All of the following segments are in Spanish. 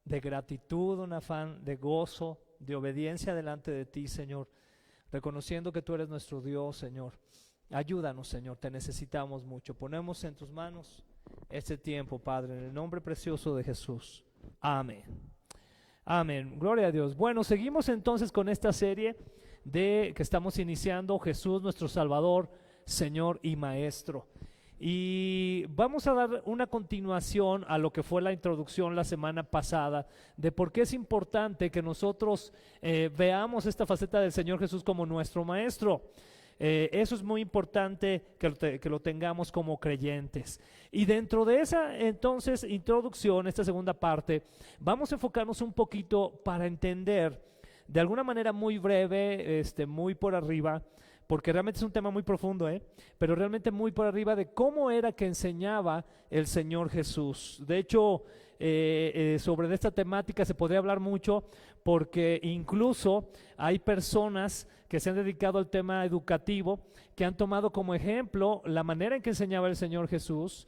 de gratitud, un afán de gozo, de obediencia delante de ti, Señor, reconociendo que tú eres nuestro Dios, Señor. Ayúdanos, Señor, te necesitamos mucho. Ponemos en tus manos este tiempo, Padre, en el nombre precioso de Jesús. Amén. Amén. Gloria a Dios. Bueno, seguimos entonces con esta serie que estamos iniciando, Jesús, nuestro Salvador, Señor y Maestro. Y vamos a dar una continuación a lo que fue la introducción la semana pasada de por qué es importante que nosotros veamos esta faceta del Señor Jesús como nuestro Maestro. Eso es muy importante que lo tengamos como creyentes. Y dentro de esa entonces introducción, esta segunda parte, vamos a enfocarnos un poquito para entender de alguna manera muy breve, muy por arriba, porque realmente es un tema muy profundo, pero realmente muy por arriba de cómo era que enseñaba el Señor Jesús. De hecho, sobre esta temática se podría hablar mucho, porque incluso hay personas que se han dedicado al tema educativo, que han tomado como ejemplo la manera en que enseñaba el Señor Jesús,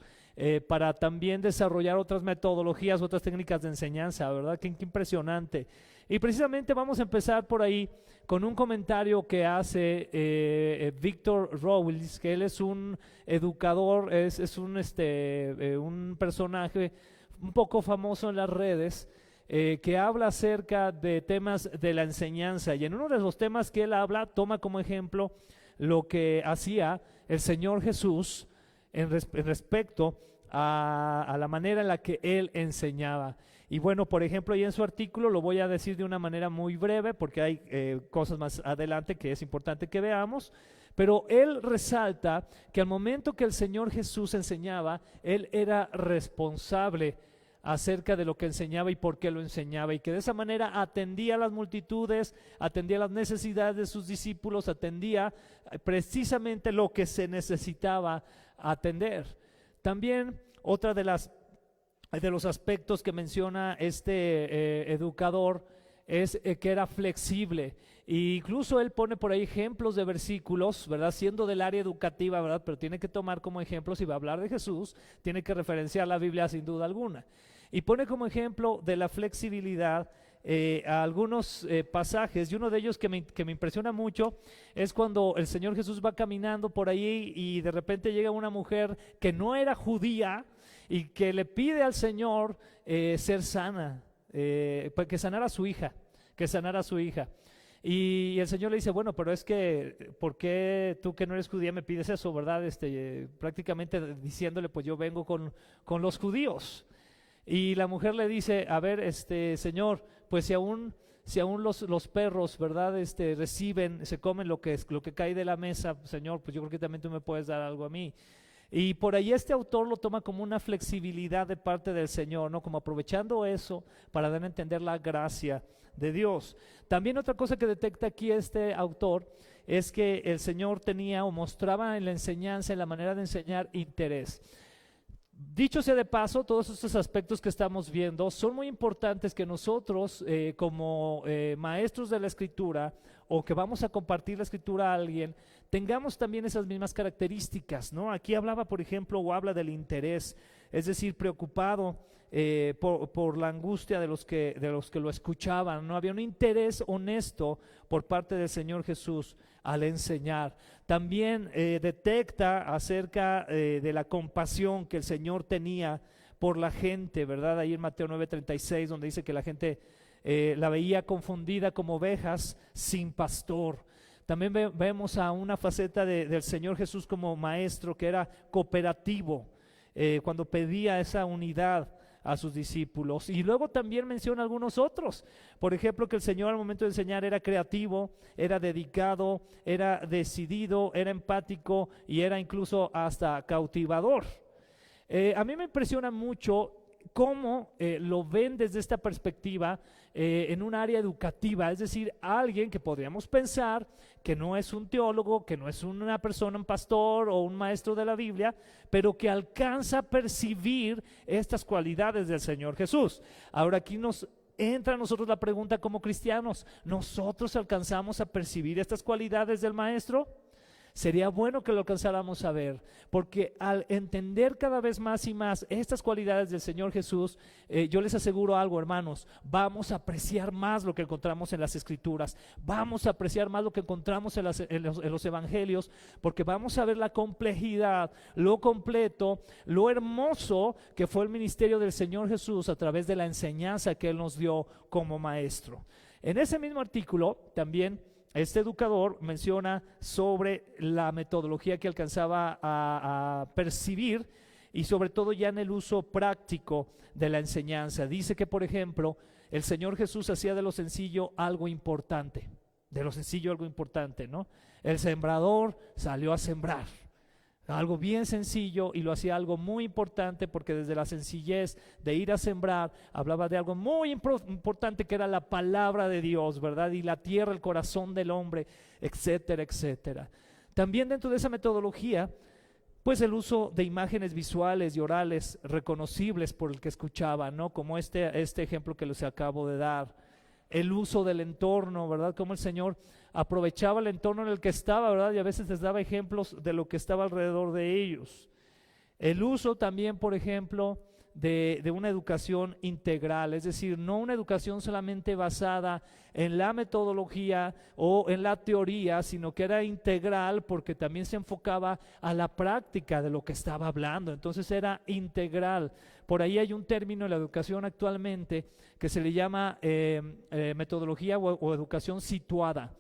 para también desarrollar otras metodologías, otras técnicas de enseñanza, ¿verdad? Qué impresionante. Y precisamente vamos a empezar por ahí con un comentario que hace Victor Rowles, que él es un educador, es un personaje un poco famoso en las redes, que habla acerca de temas de la enseñanza, y en uno de los temas que él habla, toma como ejemplo lo que hacía el Señor Jesús en respecto a la manera en la que él enseñaba. Y bueno, por ejemplo, y en su artículo lo voy a decir de una manera muy breve, porque hay cosas más adelante que es importante que veamos, pero él resalta que al momento que el Señor Jesús enseñaba, él era responsable acerca de lo que enseñaba y por qué lo enseñaba, y que de esa manera atendía a las multitudes, atendía las necesidades de sus discípulos, atendía precisamente lo que se necesitaba atender. También otra de los aspectos que menciona este educador es que era flexible, e incluso él pone por ahí ejemplos de versículos, ¿verdad? Siendo del área educativa, ¿verdad? Pero tiene que tomar como ejemplo, si va a hablar de Jesús, tiene que referenciar la Biblia sin duda alguna. Y pone como ejemplo de la flexibilidad a algunos pasajes, y uno de ellos que me impresiona mucho es cuando el Señor Jesús va caminando por ahí y de repente llega una mujer que no era judía y que le pide al Señor ser sana, que sanara a su hija, Y el Señor le dice, bueno, pero es que, ¿por qué tú que no eres judía me pides eso, verdad? Prácticamente diciéndole, pues yo vengo con los judíos. Y la mujer le dice, a ver, Señor, pues si aún los perros, ¿verdad? Se comen lo que cae de la mesa, Señor, pues yo creo que también tú me puedes dar algo a mí. Y por ahí este autor lo toma como una flexibilidad de parte del Señor, ¿no? Como aprovechando eso para dar a entender la gracia de Dios. También otra cosa que detecta aquí este autor es que el Señor tenía o mostraba en la enseñanza, en la manera de enseñar, interés. Dicho sea de paso, todos estos aspectos que estamos viendo son muy importantes que nosotros como maestros de la Escritura, o que vamos a compartir la Escritura a alguien, tengamos también esas mismas características, ¿no? Aquí hablaba, por ejemplo, o habla del interés, es decir, preocupado por la angustia de los que lo escuchaban, ¿no? Había un interés honesto por parte del Señor Jesús al enseñar. También detecta acerca de la compasión que el Señor tenía por la gente, ¿verdad? Ahí en Mateo 9:36, donde dice que la gente la veía confundida como ovejas sin pastor. También vemos a una faceta del Señor Jesús como maestro, que era cooperativo, cuando pedía esa unidad a sus discípulos. Y luego también menciona algunos otros, por ejemplo, que el Señor al momento de enseñar era creativo, era dedicado, era decidido, era empático y era incluso hasta cautivador. A mí me impresiona mucho cómo lo ven desde esta perspectiva en un área educativa, es decir, alguien que podríamos pensar que no es un teólogo, que no es una persona, un pastor o un maestro de la Biblia, pero que alcanza a percibir estas cualidades del Señor Jesús. Ahora aquí nos entra a nosotros la pregunta como cristianos, ¿nosotros alcanzamos a percibir estas cualidades del Maestro? Sería bueno que lo alcanzáramos a ver, porque al entender cada vez más y más estas cualidades del Señor Jesús, yo les aseguro algo, hermanos, vamos a apreciar más lo que encontramos en las Escrituras, vamos a apreciar más lo que encontramos en los evangelios, porque vamos a ver la complejidad, lo completo, lo hermoso que fue el ministerio del Señor Jesús a través de la enseñanza que Él nos dio como maestro. En ese mismo artículo también este educador menciona sobre la metodología que alcanzaba a percibir y sobre todo ya en el uso práctico de la enseñanza. Dice que, por ejemplo, el Señor Jesús hacía de lo sencillo algo importante, ¿no? El sembrador salió a sembrar. Algo bien sencillo, y lo hacía algo muy importante, porque desde la sencillez de ir a sembrar hablaba de algo muy importante, que era la palabra de Dios, ¿verdad? Y la tierra, el corazón del hombre, etcétera, etcétera. También dentro de esa metodología, pues el uso de imágenes visuales y orales reconocibles por el que escuchaba, ¿no? Como este ejemplo que les acabo de dar. El uso del entorno, ¿verdad? Como el Señor aprovechaba el entorno en el que estaba, ¿verdad? Y a veces les daba ejemplos de lo que estaba alrededor de ellos. El uso también, por ejemplo, de una educación integral, es decir, no una educación solamente basada en la metodología o en la teoría, sino que era integral, porque también se enfocaba a la práctica de lo que estaba hablando. Entonces era integral. Por ahí hay un término en la educación actualmente que se le llama metodología o educación situada.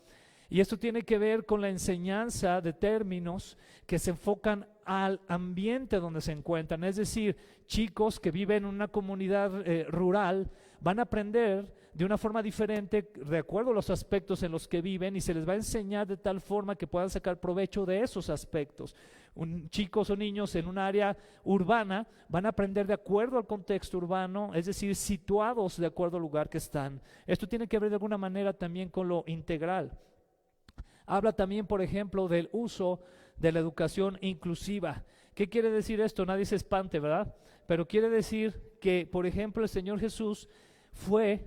Y esto tiene que ver con la enseñanza de términos que se enfocan al ambiente donde se encuentran. Es decir, chicos que viven en una comunidad rural van a aprender de una forma diferente de acuerdo a los aspectos en los que viven, y se les va a enseñar de tal forma que puedan sacar provecho de esos aspectos. Chicos o niños en un área urbana van a aprender de acuerdo al contexto urbano, es decir, situados de acuerdo al lugar que están. Esto tiene que ver de alguna manera también con lo integral. Habla también, por ejemplo, del uso de la educación inclusiva. ¿Qué quiere decir esto? Nadie se espante, ¿verdad? Pero quiere decir que, por ejemplo, el Señor Jesús fue,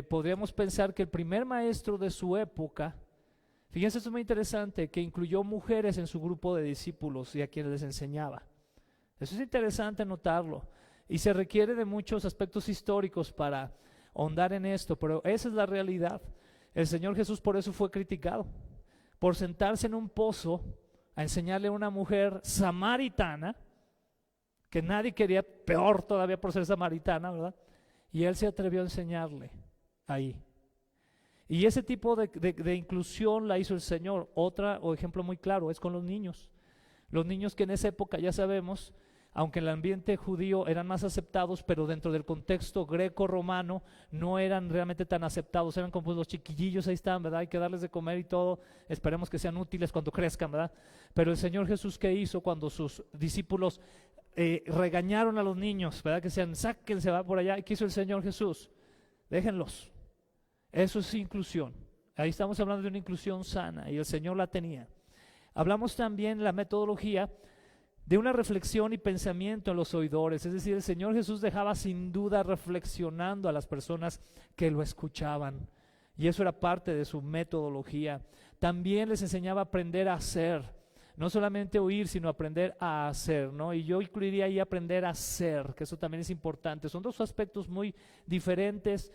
podríamos pensar que el primer maestro de su época. Fíjense, esto es muy interesante, que incluyó mujeres en su grupo de discípulos y a quienes les enseñaba. Eso es interesante notarlo, y se requiere de muchos aspectos históricos para ahondar en esto, pero esa es la realidad. El Señor Jesús por eso fue criticado, por sentarse en un pozo a enseñarle a una mujer samaritana, que nadie quería, peor todavía por ser samaritana, ¿verdad? Y Él se atrevió a enseñarle ahí. Y ese tipo de inclusión la hizo el Señor. O ejemplo muy claro es con los niños. Los niños que en esa época, ya sabemos, aunque en el ambiente judío eran más aceptados, pero dentro del contexto greco-romano no eran realmente tan aceptados. Eran como los chiquillillos, ahí están, ¿verdad? Hay que darles de comer y todo. Esperemos que sean útiles cuando crezcan, ¿verdad? Pero el Señor Jesús, ¿qué hizo cuando sus discípulos regañaron a los niños, ¿verdad? Que sean, sáquense, va por allá. ¿Qué hizo el Señor Jesús? Déjenlos. Eso es inclusión. Ahí estamos hablando de una inclusión sana, y el Señor la tenía. Hablamos también de la metodología de una reflexión y pensamiento en los oidores, es decir, el Señor Jesús dejaba sin duda reflexionando a las personas que lo escuchaban, y eso era parte de su metodología. También les enseñaba a aprender a hacer, no solamente oír, sino aprender a hacer, ¿no? Y yo incluiría ahí aprender a ser, que eso también es importante. Son dos aspectos muy diferentes,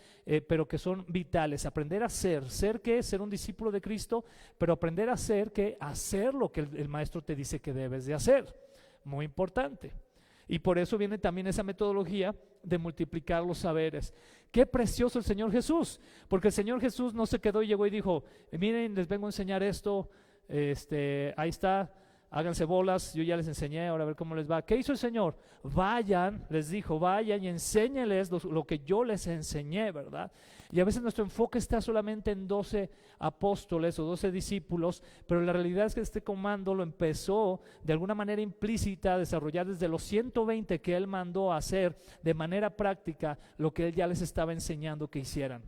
pero que son vitales. Aprender a ser. ¿Ser qué? Ser un discípulo de Cristo, pero aprender a ser, ¿qué? Hacer lo que el maestro te dice que debes de hacer. Muy importante. Y por eso viene también esa metodología de multiplicar los saberes. Qué precioso el Señor Jesús, porque el Señor Jesús no se quedó y llegó y dijo, miren, les vengo a enseñar esto, ahí está, háganse bolas, yo ya les enseñé, ahora a ver cómo les va. ¿Qué hizo el Señor? Vayan, les dijo, vayan y enséñenles lo que yo les enseñé, ¿verdad? Y a veces nuestro enfoque está solamente en 12 apóstoles o 12 discípulos, pero la realidad es que este comando lo empezó de alguna manera implícita a desarrollar desde los 120 que Él mandó a hacer de manera práctica lo que Él ya les estaba enseñando que hicieran.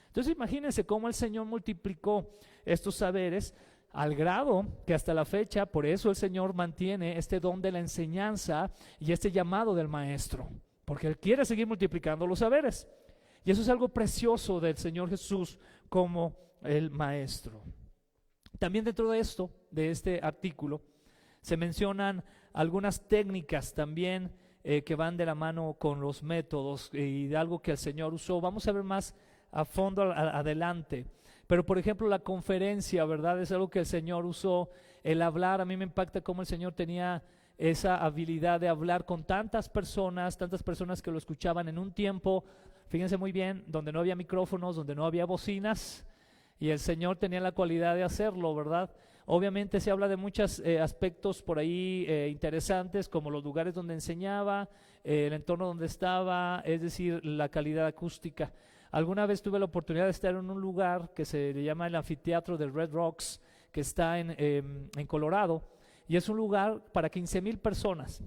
Entonces imagínense cómo el Señor multiplicó estos saberes, al grado que hasta la fecha, por eso el Señor mantiene este don de la enseñanza y este llamado del maestro, porque Él quiere seguir multiplicando los saberes. Y eso es algo precioso del Señor Jesús como el maestro. También dentro de esto, de este artículo, se mencionan algunas técnicas también que van de la mano con los métodos y de algo que el Señor usó. Vamos a ver más a fondo adelante. Pero por ejemplo la conferencia, ¿verdad? Es algo que el Señor usó. El hablar, a mí me impacta cómo el Señor tenía esa habilidad de hablar con tantas personas que lo escuchaban en un tiempo, fíjense muy bien, donde no había micrófonos, donde no había bocinas, y el Señor tenía la cualidad de hacerlo, ¿verdad? Obviamente se habla de muchos aspectos por ahí interesantes, como los lugares donde enseñaba, el entorno donde estaba, es decir, la calidad acústica. Alguna vez tuve la oportunidad de estar en un lugar que se le llama el anfiteatro del Red Rocks, que está en Colorado, y es un lugar para 15,000 personas.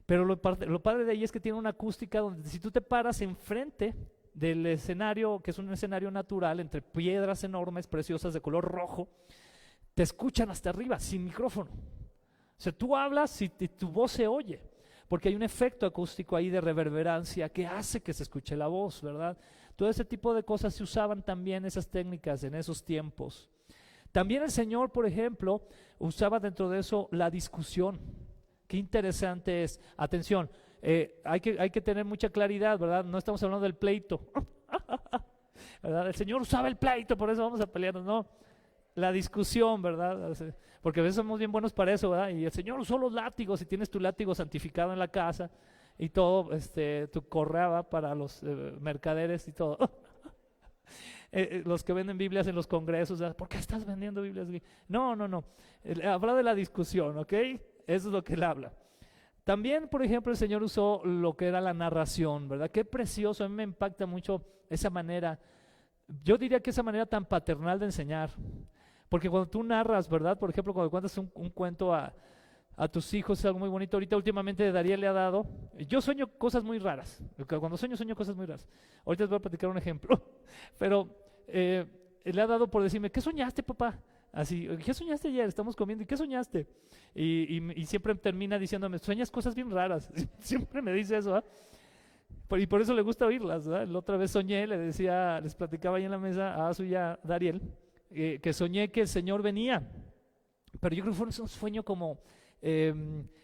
Pero lo padre de ahí es que tiene una acústica donde si tú te paras enfrente del escenario, que es un escenario natural, entre piedras enormes, preciosas, de color rojo, te escuchan hasta arriba, sin micrófono. O sea, tú hablas y tu voz se oye, porque hay un efecto acústico ahí de reverberancia que hace que se escuche la voz, ¿verdad? Todo ese tipo de cosas se usaban también, esas técnicas en esos tiempos. También el Señor, por ejemplo, usaba dentro de eso la discusión. Qué interesante es. Atención, hay que tener mucha claridad, ¿verdad? No estamos hablando del pleito, ¿verdad? El Señor usaba el pleito, por eso vamos a pelearnos, no. La discusión, ¿verdad? Porque a veces somos bien buenos para eso, ¿verdad? Y el Señor usó los látigos, y tienes tu látigo santificado en la casa y todo, tu correa va para los mercaderes y todo. Los que venden Biblias en los congresos, ¿verdad? ¿Por qué estás vendiendo Biblias? No. Habla de la discusión, ¿ok? Eso es lo que él habla. También, por ejemplo, el Señor usó lo que era la narración, ¿verdad? Qué precioso, a mí me impacta mucho esa manera. Yo diría que esa manera tan paternal de enseñar. Porque cuando tú narras, ¿verdad? Por ejemplo, cuando cuentas un cuento a tus hijos es algo muy bonito. Ahorita últimamente Darío le ha dado, yo sueño cosas muy raras, cuando sueño cosas muy raras. Ahorita les voy a platicar un ejemplo, pero le ha dado por decirme, ¿qué soñaste, papá? Así, ¿qué soñaste ayer? Estamos comiendo, ¿y qué soñaste? Y siempre termina diciéndome, sueñas cosas bien raras. Siempre me dice eso, ¿eh? Y por eso le gusta oírlas, ¿verdad? La otra vez soñé, les platicaba ahí en la mesa a Azu y a Dariel, que soñé que el Señor venía, pero yo creo que fue un sueño como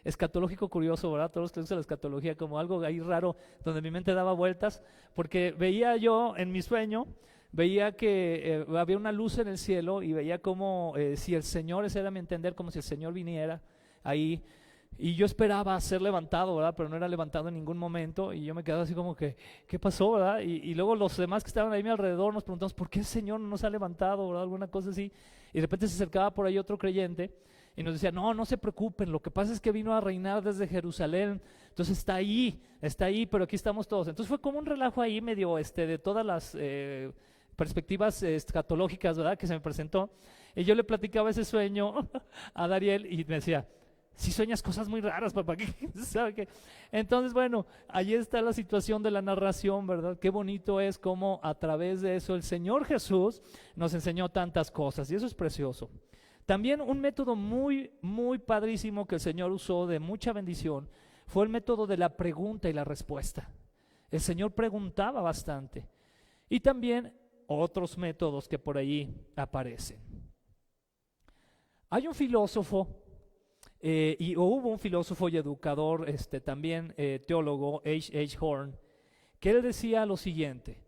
escatológico curioso, ¿verdad? Todos los que usan la escatología como algo ahí raro, donde mi mente daba vueltas, porque veía yo en mi sueño, veía que había una luz en el cielo y veía como si el Señor, ese era mi entender, como si el Señor viniera ahí, y yo esperaba ser levantado, ¿verdad? Pero no era levantado en ningún momento, y yo me quedaba así como que, ¿qué pasó, verdad? Y luego los demás que estaban ahí a mi alrededor nos preguntamos, ¿por qué el Señor no nos ha levantado, verdad? Alguna cosa así, y de repente se acercaba por ahí otro creyente, y nos decía, no se preocupen, lo que pasa es que vino a reinar desde Jerusalén, entonces está ahí, pero aquí estamos todos. Entonces fue como un relajo ahí medio de todas las perspectivas escatológicas, ¿verdad? Que se me presentó, y yo le platicaba ese sueño a Dariel y me decía, si sueñas cosas muy raras, papá, ¿sabe qué? Entonces, bueno, allí está la situación de la narración, ¿verdad? Qué bonito es cómo a través de eso el Señor Jesús nos enseñó tantas cosas, y eso es precioso. También un método muy, muy padrísimo que el Señor usó de mucha bendición fue el método de la pregunta y la respuesta. El Señor preguntaba bastante. Y también otros métodos que por ahí aparecen. Hay un filósofo, hubo un filósofo y educador, también teólogo, H. Horn, que él decía lo siguiente: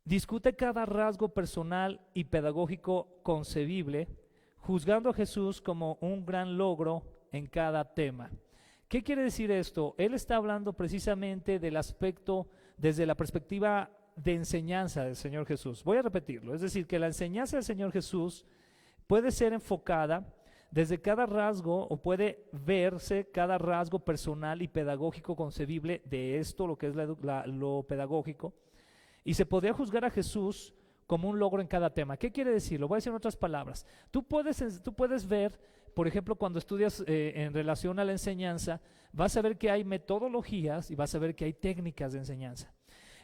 discute cada rasgo personal y pedagógico concebible, juzgando a Jesús como un gran logro en cada tema. ¿Qué quiere decir esto? Él está hablando precisamente del aspecto desde la perspectiva de enseñanza del Señor Jesús. Voy a repetirlo, es decir, que la enseñanza del Señor Jesús puede ser enfocada desde cada rasgo, o puede verse cada rasgo personal y pedagógico concebible de esto, lo que es lo pedagógico, y se podría juzgar a Jesús como un logro en cada tema. ¿Qué quiere decir? Lo voy a decir en otras palabras. Tú puedes ver, por ejemplo, cuando estudias en relación a la enseñanza, vas a ver que hay metodologías y vas a ver que hay técnicas de enseñanza.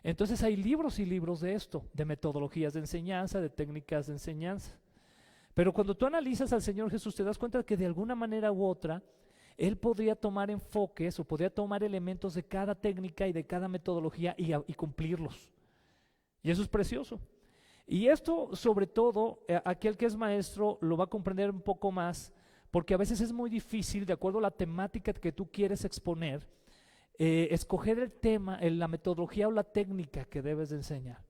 Entonces hay libros y libros de esto, de metodologías de enseñanza, de técnicas de enseñanza. Pero cuando tú analizas al Señor Jesús, te das cuenta que de alguna manera u otra, Él podría tomar enfoques o podría tomar elementos de cada técnica y de cada metodología y cumplirlos. Y eso es precioso. Y esto, sobre todo, aquel que es maestro lo va a comprender un poco más, porque a veces es muy difícil, de acuerdo a la temática que tú quieres exponer, escoger el tema, la metodología o la técnica que debes de enseñar.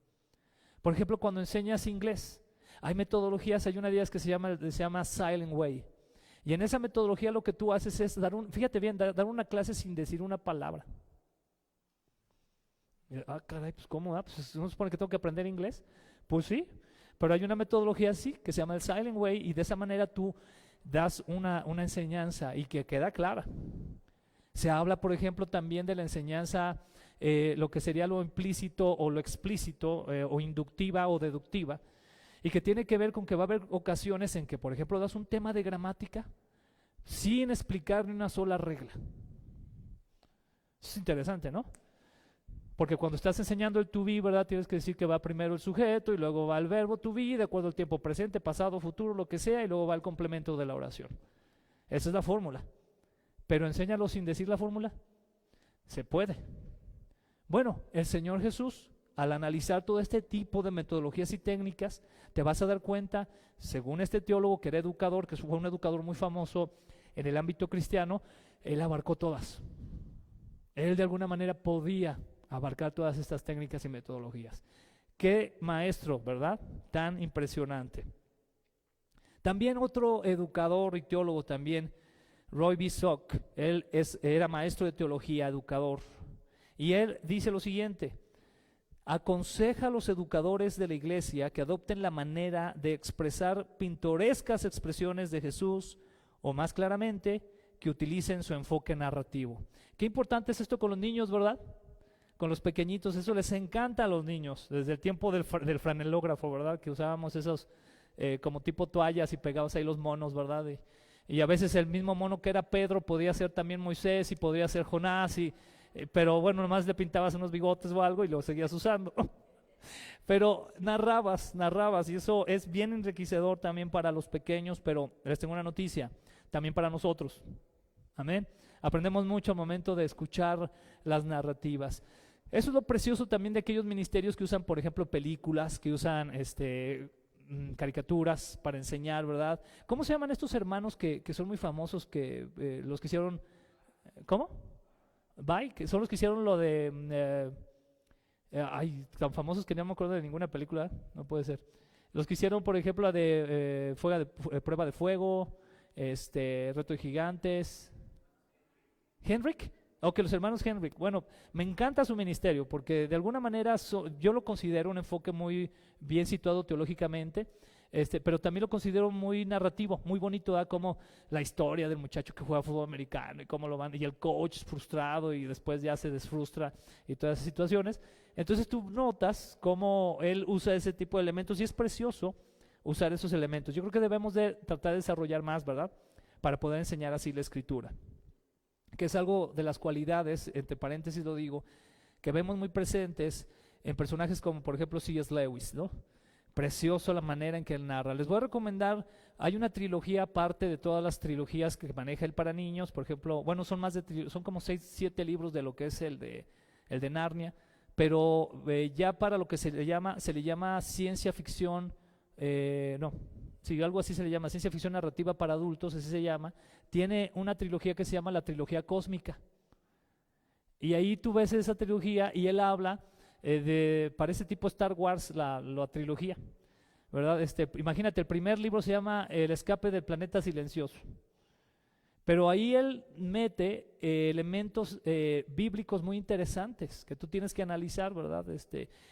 Por ejemplo, cuando enseñas inglés, hay metodologías, hay una de ellas que se llama Silent Way. Y en esa metodología lo que tú haces es fíjate bien, dar una clase sin decir una palabra. Caray, pues ¿cómo? Pues ¿no se supone que tengo que aprender inglés? Pues sí, pero hay una metodología así que se llama el Silent Way, y de esa manera tú das una enseñanza y que queda clara. Se habla, por ejemplo, también de la enseñanza, lo que sería lo implícito o lo explícito, o inductiva o deductiva, y que tiene que ver con que va a haber ocasiones en que, por ejemplo, das un tema de gramática sin explicar ni una sola regla. Eso es interesante, ¿no? Porque cuando estás enseñando el to be, ¿verdad? Tienes que decir que va primero el sujeto y luego va el verbo to be, de acuerdo al tiempo presente, pasado, futuro, lo que sea, y luego va el complemento de la oración. Esa es la fórmula. Pero enséñalo sin decir la fórmula. Se puede. Bueno, el Señor Jesús, al analizar todo este tipo de metodologías y técnicas, te vas a dar cuenta, según este teólogo que era educador, que fue un educador muy famoso en el ámbito cristiano, él abarcó todas. Él de alguna manera podía abarcar todas estas técnicas y metodologías. Qué maestro, ¿verdad? Tan impresionante. También otro educador y teólogo también, Roy B. Sock, él era maestro de teología, educador, y él dice lo siguiente: aconseja a los educadores de la iglesia que adopten la manera de expresar pintorescas expresiones de Jesús, o más claramente, que utilicen su enfoque narrativo. Qué importante es esto con los niños, ¿verdad? Con los pequeñitos, eso les encanta a los niños, desde el tiempo del franelógrafo, ¿verdad? Que usábamos esos como tipo toallas y pegabas ahí los monos, ¿verdad? Y a veces el mismo mono que era Pedro podía ser también Moisés y podría ser Jonás, pero bueno, nomás le pintabas unos bigotes o algo y lo seguías usando. Pero narrabas, y eso es bien enriquecedor también para los pequeños, pero les tengo una noticia, también para nosotros. Amén. Aprendemos mucho al momento de escuchar las narrativas. Eso es lo precioso también de aquellos ministerios que usan, por ejemplo, películas, que usan caricaturas para enseñar, ¿verdad? ¿Cómo se llaman estos hermanos que son muy famosos, que los que hicieron, ¿cómo? Que son los que hicieron lo de, tan famosos que no me acuerdo de ninguna película, no puede ser. Los que hicieron, por ejemplo, la de Prueba de Fuego, Reto de Gigantes. ¿Henrik? Ok, los hermanos Henrik. Bueno, me encanta su ministerio porque de alguna manera yo lo considero un enfoque muy bien situado teológicamente, pero también lo considero muy narrativo, muy bonito, como la historia del muchacho que juega fútbol americano y cómo lo van, y el coach frustrado y después ya se desfrustra y todas esas situaciones. Entonces tú notas cómo él usa ese tipo de elementos y es precioso usar esos elementos. Yo creo que debemos de tratar de desarrollar más, ¿verdad? Para poder enseñar así la escritura, que es algo de las cualidades, entre paréntesis lo digo, que vemos muy presentes en personajes como por ejemplo C.S. Lewis, ¿no? Precioso la manera en que él narra. Les voy a recomendar, hay una trilogía aparte de todas las trilogías que maneja él para niños, por ejemplo, bueno, son como 6, 7 libros de lo que es el de Narnia, pero ya para lo que se le llama ciencia ficción, algo así se le llama, ciencia ficción narrativa para adultos, así se llama. Tiene una trilogía que se llama la trilogía cósmica. Y ahí tú ves esa trilogía y él habla parece tipo Star Wars la trilogía, ¿verdad? Imagínate, el primer libro se llama El escape del planeta silencioso. Pero ahí él mete elementos bíblicos muy interesantes que tú tienes que analizar, ¿verdad?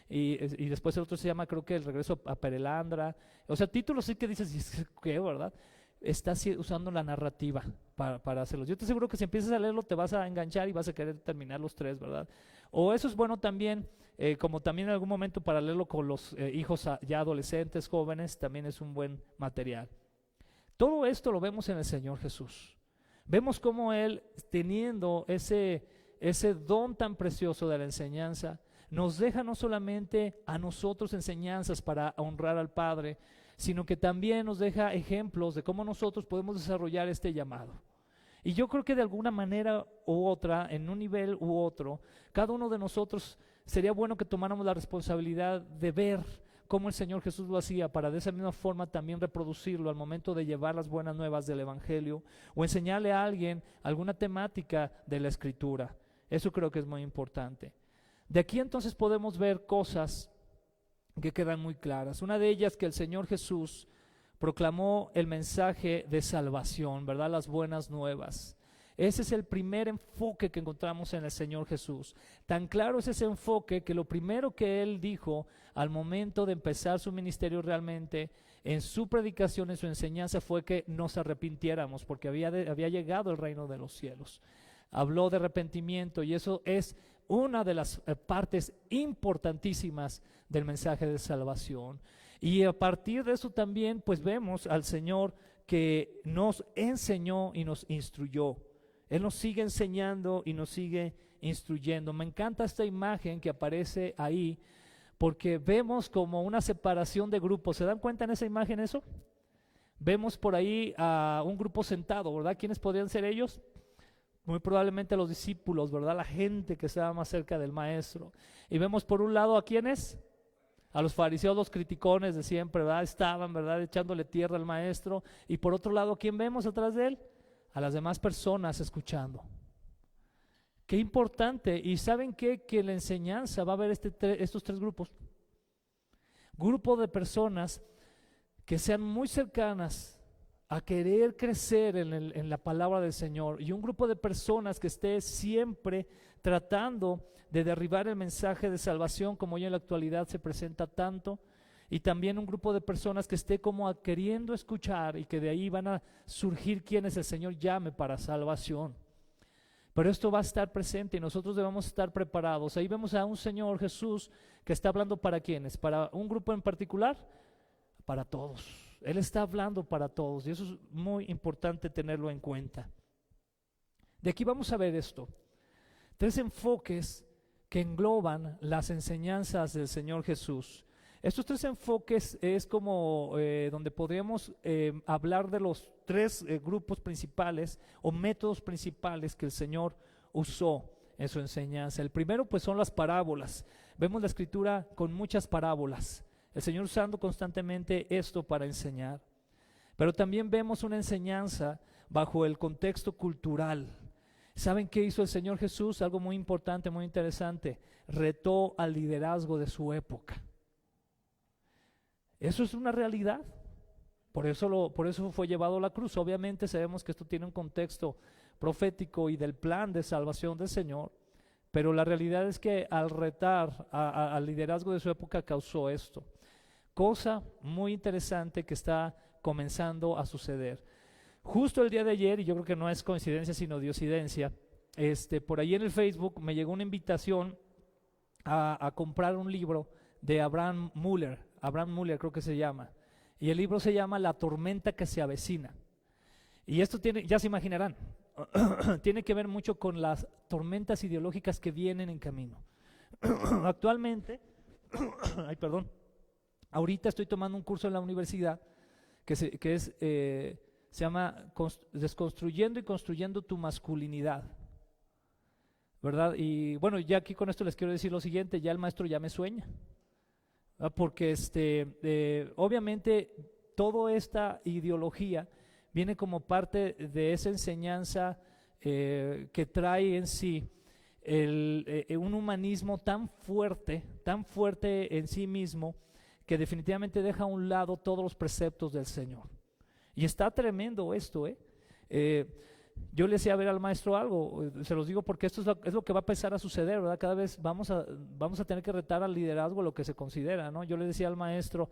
Y después el otro se llama, creo que El regreso a Perelandra. O sea, títulos sí que dices, ¿qué, verdad? Está usando la narrativa para hacerlos. Yo te aseguro que si empiezas a leerlo te vas a enganchar y vas a querer terminar los 3, ¿verdad? O eso es bueno también, como también en algún momento para leerlo con los hijos ya adolescentes, jóvenes, también es un buen material. Todo esto lo vemos en el Señor Jesús. Vemos cómo Él, teniendo ese don tan precioso de la enseñanza, nos deja no solamente a nosotros enseñanzas para honrar al Padre, sino que también nos deja ejemplos de cómo nosotros podemos desarrollar este llamado. Y yo creo que de alguna manera u otra, en un nivel u otro, cada uno de nosotros sería bueno que tomáramos la responsabilidad de ver cómo el Señor Jesús lo hacía, para de esa misma forma también reproducirlo al momento de llevar las buenas nuevas del Evangelio o enseñarle a alguien alguna temática de la Escritura. Eso creo que es muy importante. De aquí entonces podemos ver cosas que quedan muy claras. Una de ellas, que el Señor Jesús proclamó el mensaje de salvación, ¿verdad? Las buenas nuevas. Ese es el primer enfoque que encontramos en el Señor Jesús. Tan claro es ese enfoque que lo primero que Él dijo al momento de empezar su ministerio realmente, en su predicación, en su enseñanza, fue que nos arrepintiéramos porque había llegado el reino de los cielos. Habló de arrepentimiento y eso es una de las partes importantísimas del mensaje de salvación. Y a partir de eso también pues vemos al Señor que nos enseñó y nos instruyó. Él nos sigue enseñando y nos sigue instruyendo. Me encanta esta imagen que aparece ahí porque vemos como una separación de grupos. ¿Se dan cuenta en esa imagen eso? Vemos por ahí a un grupo sentado, ¿verdad? ¿Quiénes podrían ser ellos? Muy probablemente los discípulos, ¿verdad? La gente que estaba más cerca del maestro. Y vemos por un lado a quiénes, a los fariseos, los criticones de siempre, ¿verdad? Estaban, ¿verdad? Echándole tierra al maestro. Y por otro lado, ¿quién vemos atrás de él? A las demás personas escuchando. Qué importante. ¿Y saben qué? Que en la enseñanza va a haber estos tres grupos. Grupo de personas que sean muy cercanas a querer crecer en la palabra del Señor, y un grupo de personas que esté siempre tratando de derribar el mensaje de salvación como hoy en la actualidad se presenta tanto, y también un grupo de personas que esté como queriendo escuchar y que de ahí van a surgir quienes el Señor llame para salvación. Pero esto va a estar presente y nosotros debemos estar preparados. Ahí vemos a un Señor Jesús que está hablando para quienes, para un grupo en particular, para todos. Él está hablando para todos y eso es muy importante tenerlo en cuenta. De aquí vamos a ver esto. Tres enfoques que engloban las enseñanzas del Señor Jesús. Estos tres enfoques es como donde podríamos hablar de los tres grupos principales o métodos principales que el Señor usó en su enseñanza. El primero pues son las parábolas. Vemos la Escritura con muchas parábolas. El Señor usando constantemente esto para enseñar. Pero también vemos una enseñanza bajo el contexto cultural. ¿Saben qué hizo el Señor Jesús? Algo muy importante, muy interesante. Retó al liderazgo de su época. Eso es una realidad. Por eso fue llevado a la cruz. Obviamente sabemos que esto tiene un contexto profético y del plan de salvación del Señor. Pero la realidad es que al retar al liderazgo de su época causó esto. Cosa muy interesante que está comenzando a suceder. Justo el día de ayer, y yo creo que no es coincidencia sino diosidencia, por ahí en el Facebook me llegó una invitación a comprar un libro de Abraham Müller creo que se llama, y el libro se llama La tormenta que se avecina. Y esto tiene, ya se imaginarán, tiene que ver mucho con las tormentas ideológicas que vienen en camino. Actualmente, ahorita estoy tomando un curso en la universidad que se llama Desconstruyendo y Construyendo tu Masculinidad, ¿verdad? Y bueno, ya aquí con esto les quiero decir lo siguiente, ya el maestro ya me sueña, ¿verdad? Porque obviamente toda esta ideología viene como parte de esa enseñanza que trae en sí un humanismo tan fuerte en sí mismo, que definitivamente deja a un lado todos los preceptos del Señor. Y está tremendo esto, yo le decía a ver al maestro algo, se los digo porque esto es lo que va a empezar a suceder, ¿verdad? Cada vez vamos a tener que retar al liderazgo lo que se considera, ¿no? Yo le decía al maestro,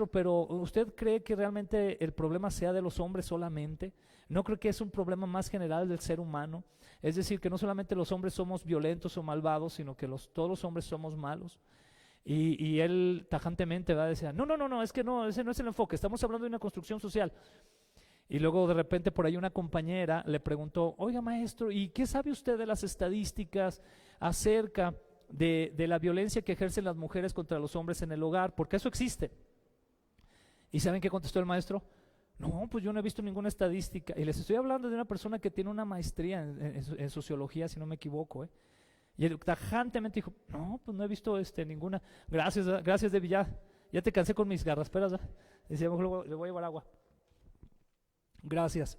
pero ¿usted cree que realmente el problema sea de los hombres solamente? ¿No cree que es un problema más general del ser humano? Es decir, que no solamente los hombres somos violentos o malvados, sino que todos los hombres somos malos. Y él tajantemente decía, no, es que no, ese no es el enfoque, estamos hablando de una construcción social. Y luego de repente por ahí una compañera le preguntó, oiga maestro, ¿y qué sabe usted de las estadísticas acerca de la violencia que ejercen las mujeres contra los hombres en el hogar? Porque eso existe. ¿Y saben qué contestó el maestro? No, pues yo no he visto ninguna estadística. Y les estoy hablando de una persona que tiene una maestría en sociología, si no me equivoco, Y él tajantemente dijo, no, pues no he visto ninguna. Gracias de Villar. Ya te cansé con mis garrasperas, ¿verdad? Decía, le voy a llevar agua. Gracias.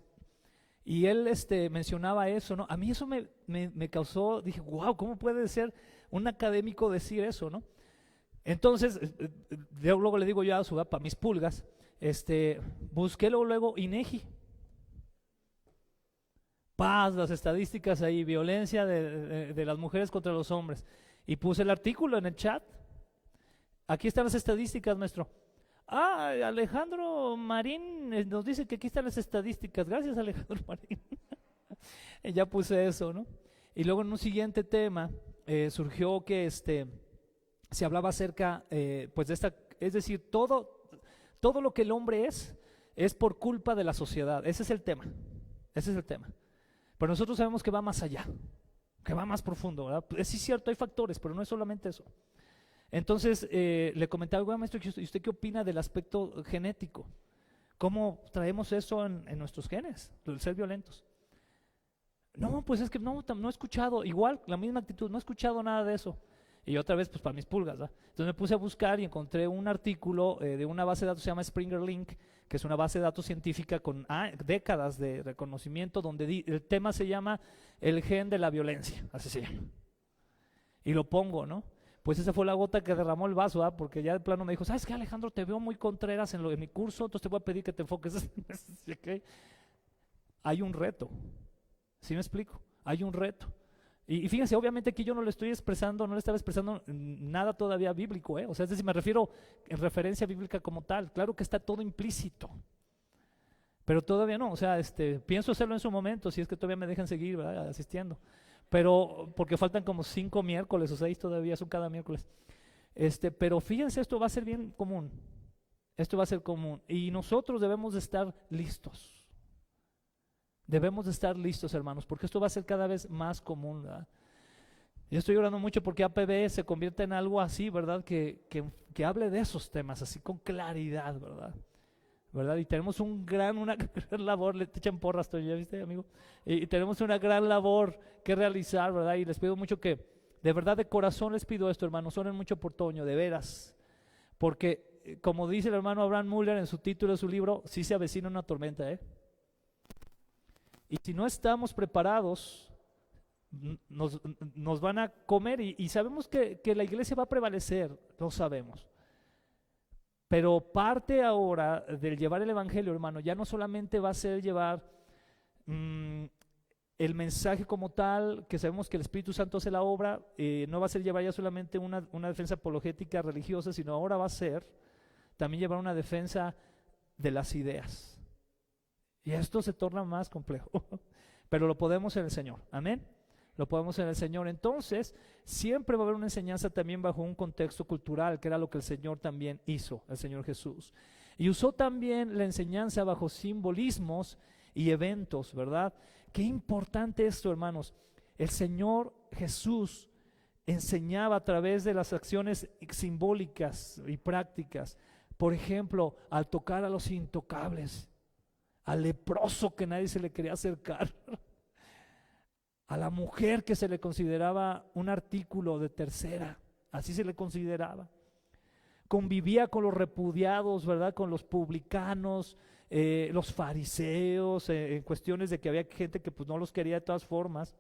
Y él mencionaba eso, ¿no? A mí eso me causó, dije, wow, ¿cómo puede ser un académico decir eso, ¿no? Entonces, yo luego le digo yo a su para mis pulgas, busqué luego INEGI. Paz, las estadísticas ahí, violencia de las mujeres contra los hombres. Y puse el artículo en el chat. Aquí están las estadísticas, maestro. Alejandro Marín nos dice que aquí están las estadísticas. Gracias, Alejandro Marín. Y ya puse eso, ¿no? Y luego en un siguiente tema surgió que se hablaba acerca, pues de esta, es decir, todo lo que el hombre es por culpa de la sociedad. Ese es el tema. Ese es el tema. Pero nosotros sabemos que va más allá, que va más profundo, ¿verdad? Sí es cierto, hay factores, pero no es solamente eso. Entonces le comentaba, bueno, maestro, ¿y usted qué opina del aspecto genético? ¿Cómo traemos eso en nuestros genes, el ser violentos? No, pues es que no he escuchado, igual, la misma actitud, no he escuchado nada de eso. Y otra vez, pues para mis pulgas, ¿verdad? Entonces me puse a buscar y encontré un artículo de una base de datos que se llama Springer Link, que es una base de datos científica con décadas de reconocimiento, donde el tema se llama el gen de la violencia, así se llama. Y lo pongo, ¿no? Pues esa fue la gota que derramó el vaso, ¿ah? Porque ya de plano me dijo, ¿sabes qué, Alejandro? Te veo muy contreras en mi curso, entonces te voy a pedir que te enfoques. ¿Okay? Hay un reto, ¿sí me explico? Hay un reto. Y fíjense, obviamente aquí yo no le estaba expresando nada todavía bíblico, ¿eh? O sea, es decir, me refiero en referencia bíblica como tal. Claro que está todo implícito, pero todavía no. O sea, pienso hacerlo en su momento, si es que todavía me dejan seguir, ¿verdad? Asistiendo. Pero porque faltan como 5 miércoles o 6 todavía, son cada miércoles. Pero fíjense, esto va a ser bien común. Esto va a ser común. Y nosotros debemos de estar listos. Debemos de estar listos, hermanos, porque esto va a ser cada vez más común, ¿verdad? Yo estoy orando mucho porque APB se convierta en algo así, ¿verdad? Que hable de esos temas así con claridad, ¿verdad? Y tenemos una gran labor, le echan porras, ¿ya viste, amigo? Y tenemos una gran labor que realizar, ¿verdad? Y les pido mucho que, de verdad, de corazón les pido esto, hermanos, oren mucho por Toño, de veras, porque como dice el hermano Abraham Müller en su título de su libro, sí se avecina una tormenta, ¿eh? Y si no estamos preparados, nos van a comer y sabemos que la iglesia va a prevalecer, lo sabemos. Pero parte ahora del llevar el evangelio, hermano, ya no solamente va a ser llevar el mensaje como tal, que sabemos que el Espíritu Santo hace la obra, no va a ser llevar ya solamente una defensa apologética religiosa, sino ahora va a ser también llevar una defensa de las ideas. Y esto se torna más complejo, pero lo podemos en el Señor, amén. Lo podemos en el Señor. Entonces, siempre va a haber una enseñanza también bajo un contexto cultural, que era lo que el Señor también hizo, el Señor Jesús. Y usó también la enseñanza bajo simbolismos y eventos, ¿verdad? Qué importante esto, hermanos. El Señor Jesús enseñaba a través de las acciones simbólicas y prácticas. Por ejemplo, al tocar a los intocables, al leproso que nadie se le quería acercar, a la mujer que se le consideraba un artículo de tercera, así se le consideraba. Convivía con los repudiados, ¿verdad? Con los publicanos, los fariseos, en cuestiones de que había gente que pues no los quería de todas formas,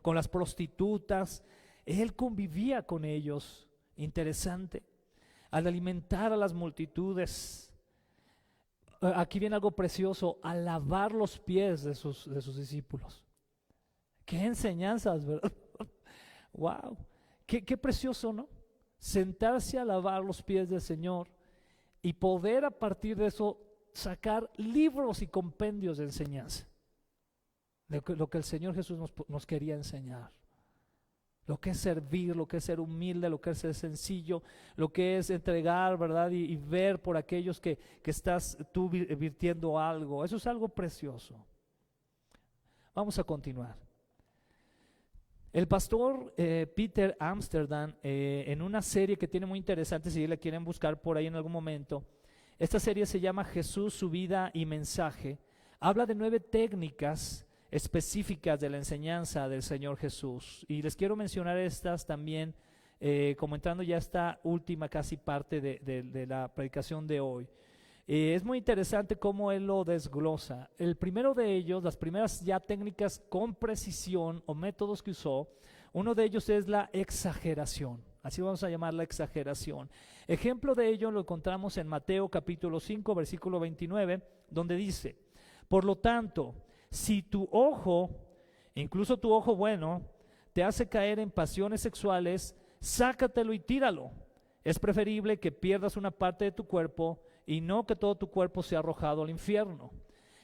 con las prostitutas. Él convivía con ellos, interesante. Al alimentar a las multitudes, aquí viene algo precioso, a lavar los pies de sus discípulos. Qué enseñanzas, ¿verdad? Wow, qué precioso, ¿no? Sentarse a lavar los pies del Señor y poder a partir de eso sacar libros y compendios de enseñanza. Lo que el Señor Jesús nos quería enseñar. Lo que es servir, lo que es ser humilde, lo que es ser sencillo, lo que es entregar, ¿verdad? Y ver por aquellos que estás tú virtiendo algo. Eso es algo precioso. Vamos a continuar. El pastor Peter Amsterdam, en una serie que tiene muy interesante, si la quieren buscar por ahí en algún momento, esta serie se llama Jesús, su vida y mensaje. Habla de 9 técnicas específicas de la enseñanza del Señor Jesús, y les quiero mencionar estas también como entrando ya a esta última casi parte de la predicación de hoy. Es muy interesante cómo él lo desglosa. El primero de ellos, las primeras ya técnicas con precisión o métodos que usó, uno de ellos es la exageración. Así vamos a llamar la exageración. Ejemplo de ello lo encontramos en Mateo capítulo 5, versículo 29, donde dice: por lo tanto, si tu ojo, incluso tu ojo bueno, te hace caer en pasiones sexuales, sácatelo y tíralo. Es preferible que pierdas una parte de tu cuerpo y no que todo tu cuerpo sea arrojado al infierno.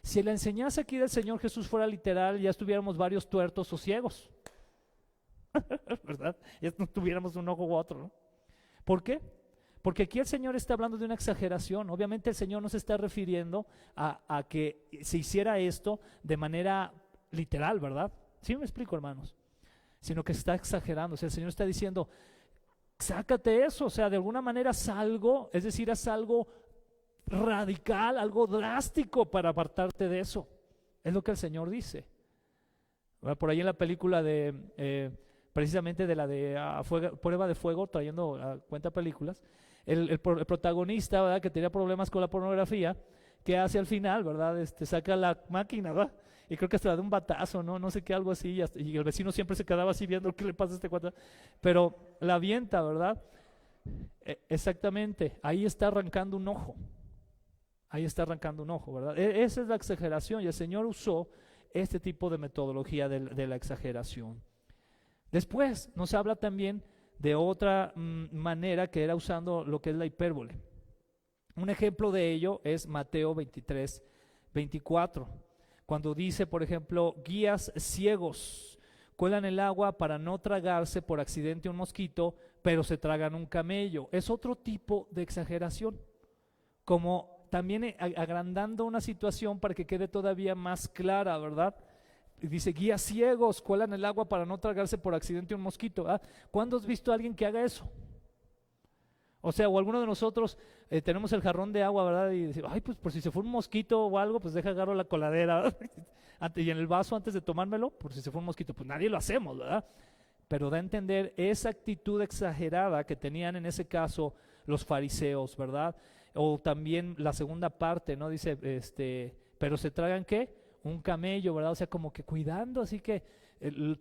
Si la enseñanza aquí del Señor Jesús fuera literal, ya estuviéramos varios tuertos o ciegos, ¿verdad? Ya no tuviéramos un ojo u otro, ¿no? ¿Por qué? Porque aquí el Señor está hablando de una exageración. Obviamente el Señor no se está refiriendo a que se hiciera esto de manera literal, ¿verdad? ¿Sí me explico, hermanos? Sino que está exagerando. O sea, el Señor está diciendo, sácate eso, o sea, de alguna manera haz algo, es decir, haz algo radical, algo drástico para apartarte de eso. Es lo que el Señor dice. Por ahí en la película de, precisamente de la de Prueba de Fuego, trayendo a cuenta películas, el protagonista, ¿verdad?, que tenía problemas con la pornografía, que hace al final, ¿verdad? Saca la máquina, ¿verdad? Y creo que hasta de un batazo, no sé qué, algo así, y el vecino siempre se quedaba así viendo qué le pasa a este cuate, pero la avienta, ¿verdad? Exactamente, ahí está arrancando un ojo. Ahí está arrancando un ojo, ¿verdad? Esa es la exageración, y el Señor usó este tipo de metodología de la exageración. Después nos habla también de otra manera, que era usando lo que es la hipérbole. Un ejemplo de ello es Mateo 23, 24, cuando dice, por ejemplo, guías ciegos cuelan el agua para no tragarse por accidente un mosquito, pero se tragan un camello. Es otro tipo de exageración, como también agrandando una situación para que quede todavía más clara, ¿verdad? Dice, guías ciegos cuelan el agua para no tragarse por accidente un mosquito. ¿Cuándo has visto a alguien que haga eso? O sea, o alguno de nosotros tenemos el jarrón de agua, ¿verdad? Y decimos, ay, pues por si se fue un mosquito o algo, pues deja agarro la coladera y en el vaso antes de tomármelo, por si se fue un mosquito. Pues nadie lo hacemos, ¿verdad? Pero da a entender esa actitud exagerada que tenían en ese caso los fariseos, ¿verdad? O también la segunda parte, ¿no? Dice, pero se tragan, ¿qué? Un camello, ¿verdad? O sea, como que cuidando, así que